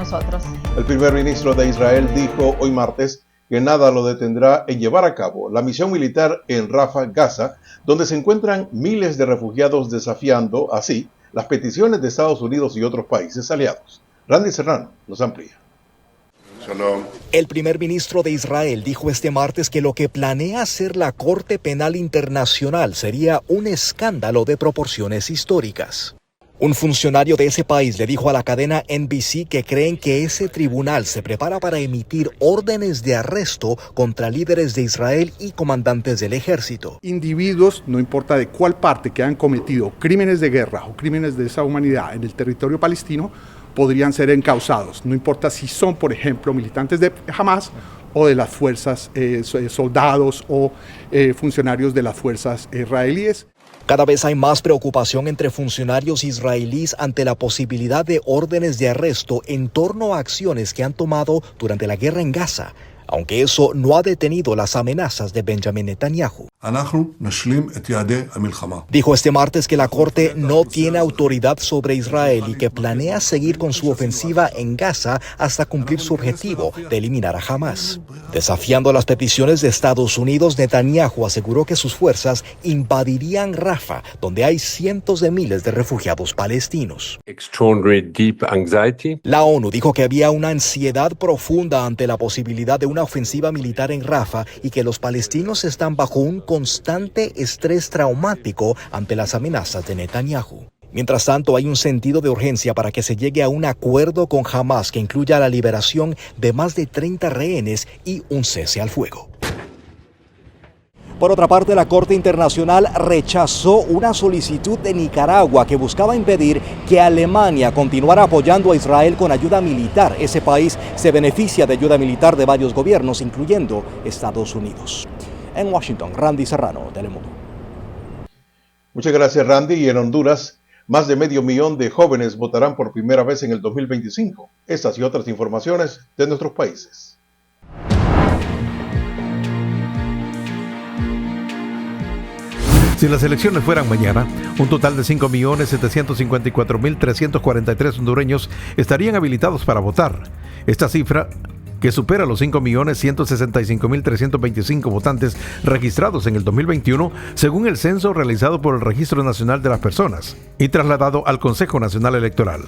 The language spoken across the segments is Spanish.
nosotros. El primer ministro de Israel dijo hoy martes que nada lo detendrá en llevar a cabo la misión militar en Rafah, Gaza, donde se encuentran miles de refugiados desafiando así las peticiones de Estados Unidos y otros países aliados. Randy Serrano nos amplía. El primer ministro de Israel dijo este martes que lo que planea hacer la Corte Penal Internacional sería un escándalo de proporciones históricas. Un funcionario de ese país le dijo a la cadena NBC que creen que ese tribunal se prepara para emitir órdenes de arresto contra líderes de Israel y comandantes del ejército. Individuos, no importa de cuál parte, que han cometido crímenes de guerra o crímenes de lesa humanidad en el territorio palestino, podrían ser encausados, no importa si son, por ejemplo, militantes de Hamas o de las fuerzas, soldados o funcionarios de las fuerzas israelíes. Cada vez hay más preocupación entre funcionarios israelíes ante la posibilidad de órdenes de arresto en torno a acciones que han tomado durante la guerra en Gaza, aunque eso no ha detenido las amenazas de Benjamin Netanyahu. Dijo este martes que la Corte no tiene autoridad sobre Israel y que planea seguir con su ofensiva en Gaza hasta cumplir su objetivo de eliminar a Hamas. Desafiando las peticiones de Estados Unidos, Netanyahu aseguró que sus fuerzas invadirían Rafah, donde hay cientos de miles de refugiados palestinos. La ONU dijo que había una ansiedad profunda ante la posibilidad de una ofensiva militar en Rafah y que los palestinos están bajo un constante estrés traumático ante las amenazas de Netanyahu. Mientras tanto, hay un sentido de urgencia para que se llegue a un acuerdo con Hamas que incluya la liberación de más de 30 rehenes y un cese al fuego. Por otra parte, la Corte Internacional rechazó una solicitud de Nicaragua que buscaba impedir que Alemania continuara apoyando a Israel con ayuda militar. Ese país se beneficia de ayuda militar de varios gobiernos, incluyendo Estados Unidos. En Washington, Randy Serrano, Telemundo. Muchas gracias, Randy. Y en Honduras, más de 500,000 de jóvenes votarán por primera vez en el 2025. Estas y otras informaciones de nuestros países. Si las elecciones fueran mañana, un total de 5.754.343 hondureños estarían habilitados para votar. Esta cifra, que supera los 5.165.325 votantes registrados en el 2021, según el censo realizado por el Registro Nacional de las Personas y trasladado al Consejo Nacional Electoral.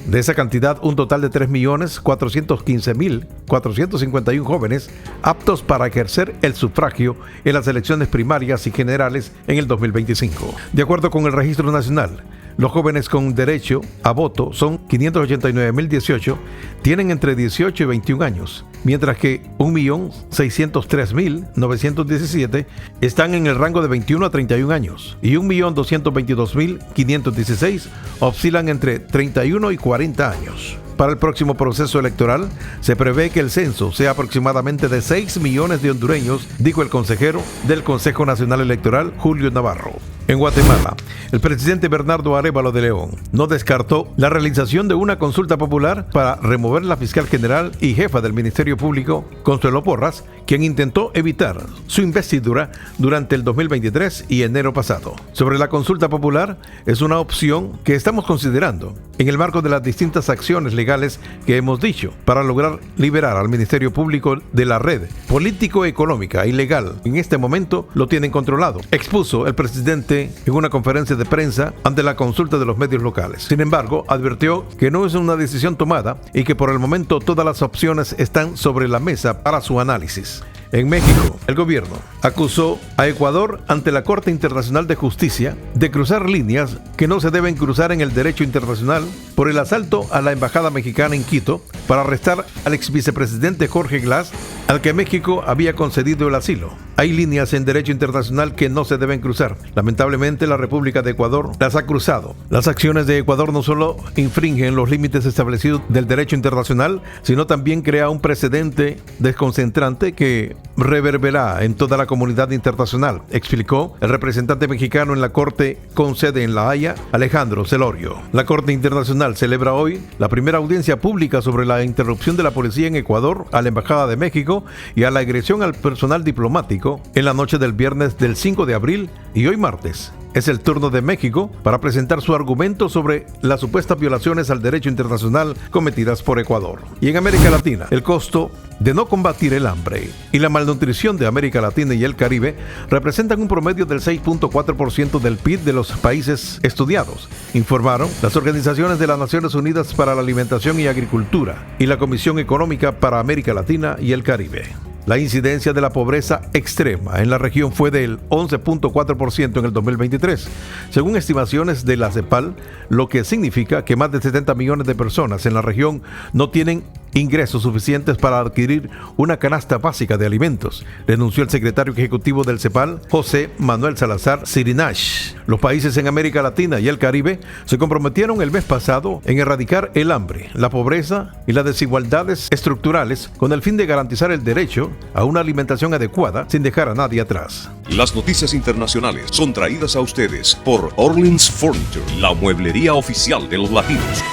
De esa cantidad, un total de 3.415.451 jóvenes aptos para ejercer el sufragio en las elecciones primarias y generales en el 2025. De acuerdo con el Registro Nacional, los jóvenes con derecho a voto son 589.018, tienen entre 18 y 21 años, mientras que 1.603.917 están en el rango de 21 a 31 años y 1.222.516 oscilan entre 31 y 40 años. Para el próximo proceso electoral, se prevé que el censo sea aproximadamente de 6 millones de hondureños, dijo el consejero del Consejo Nacional Electoral, Julio Navarro. En Guatemala, el presidente Bernardo Arévalo de León no descartó la realización de una consulta popular para remover la fiscal general y jefa del Ministerio Público, Consuelo Porras, quien intentó evitar su investidura durante el 2023 y enero pasado. Sobre la consulta popular, es una opción que estamos considerando en el marco de las distintas acciones legales que hemos dicho para lograr liberar al Ministerio Público de la red político-económica y legal. En este momento lo tienen controlado, expuso el presidente en una conferencia de prensa ante la consulta de los medios locales. Sin embargo, advirtió que no es una decisión tomada y que por el momento todas las opciones están sobre la mesa para su análisis. En México, el gobierno acusó a Ecuador ante la Corte Internacional de Justicia de cruzar líneas que no se deben cruzar en el derecho internacional por el asalto a la embajada mexicana en Quito para arrestar al ex vicepresidente Jorge Glass, al que México había concedido el asilo. Hay líneas en derecho internacional que no se deben cruzar. Lamentablemente, la República de Ecuador las ha cruzado. Las acciones de Ecuador no solo infringen los límites establecidos del derecho internacional, sino también crea un precedente desconcentrante que reverberará en toda la comunidad internacional, explicó el representante mexicano en la Corte con sede en La Haya, Alejandro Celorio. La Corte Internacional celebra hoy la primera audiencia pública sobre la interrupción de la policía en Ecuador a la Embajada de México y a la agresión al personal diplomático en la noche del viernes del 5 de abril y hoy martes Es el turno de México para presentar su argumento sobre las supuestas violaciones al derecho internacional cometidas por Ecuador. Y en América Latina, el costo de no combatir el hambre y la malnutrición de América Latina y el Caribe representan un promedio del 6.4% del PIB de los países estudiados, informaron las organizaciones de las Naciones Unidas para la Alimentación y Agricultura y la Comisión Económica para América Latina y el Caribe. La incidencia de la pobreza extrema en la región fue del 11.4% en el 2023, según estimaciones de la CEPAL, lo que significa que más de 70 millones de personas en la región no tienen ingresos suficientes para adquirir una canasta básica de alimentos, denunció el secretario ejecutivo del CEPAL, José Manuel Salazar Sirinash. Los países en América Latina y el Caribe se comprometieron el mes pasado en erradicar el hambre, la pobreza y las desigualdades estructurales con el fin de garantizar el derecho a una alimentación adecuada sin dejar a nadie atrás. Las noticias internacionales son traídas a ustedes por Orleans Furniture, la mueblería oficial de los latinos.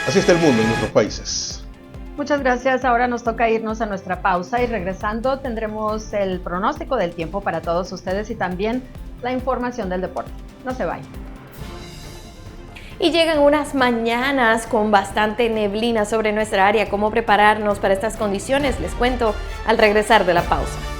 Así está el mundo en nuestros países. Muchas gracias. Ahora nos toca irnos a nuestra pausa y regresando tendremos el pronóstico del tiempo para todos ustedes y también la información del deporte. No se vayan. Y llegan unas mañanas con bastante neblina sobre nuestra área. ¿Cómo prepararnos para estas condiciones? Les cuento al regresar de la pausa.